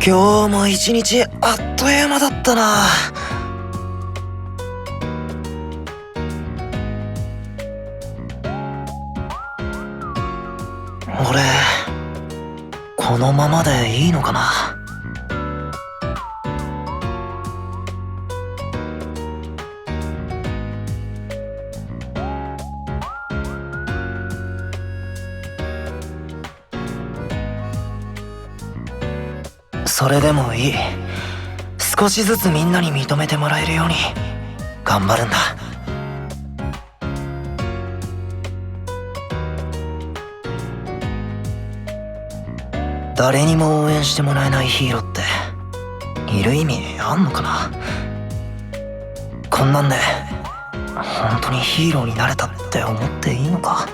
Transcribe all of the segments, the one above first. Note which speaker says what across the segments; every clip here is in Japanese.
Speaker 1: 今日も一日あっという間だったな。俺、このままでいいのかな。それでもいい。少しずつみんなに認めてもらえるように頑張るんだ。誰にも応援してもらえないヒーローっている意味あんのかな。こんなんで本当にヒーローになれたって思っていいのか。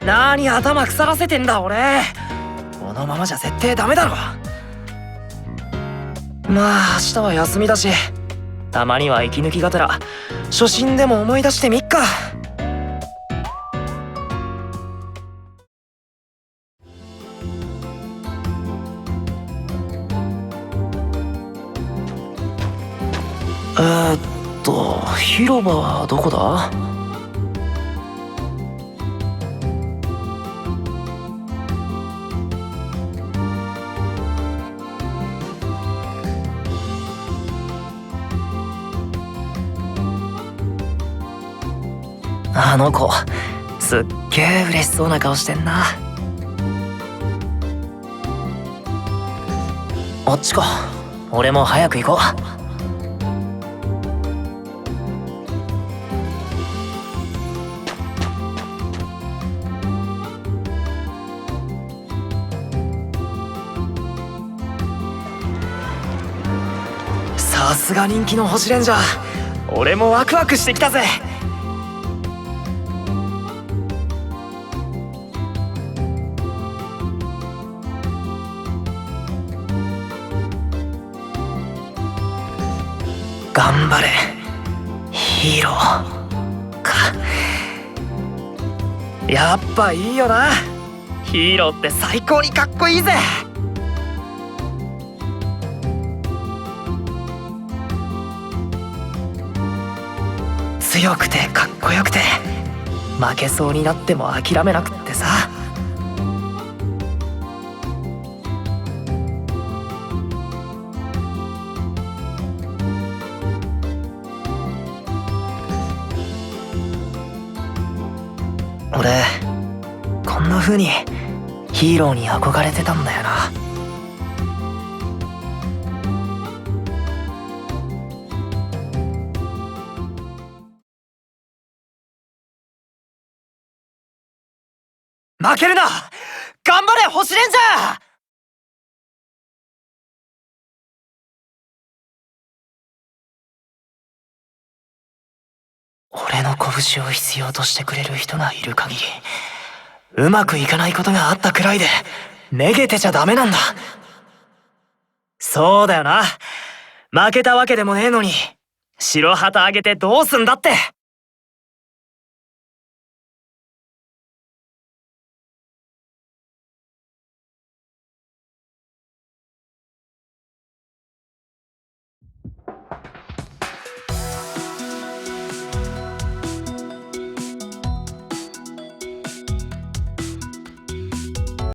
Speaker 1: 何頭腐らせてんだ俺。このままじゃ絶対ダメだろ。まあ明日は休みだし、たまには息抜きがてら初心でも思い出してみっか。広場はどこだ？あの子、すっげえ嬉しそうな顔してんな。あっちか。俺も早く行こう。さすが人気の星レンジャー。俺もワクワクしてきたぜ。頑張れヒーローか。やっぱいいよな。ヒーローって最高にかっこいいぜ。強くてかっこよくて負けそうになっても諦めなくってさ。俺こんな風にヒーローに憧れてたんだよな。負けるな。頑張れ星レンジャー。俺の拳を必要としてくれる人がいる限り、うまくいかないことがあったくらいでめげてちゃダメなんだ。そうだよな。負けたわけでもねえのに白旗あげてどうすんだって。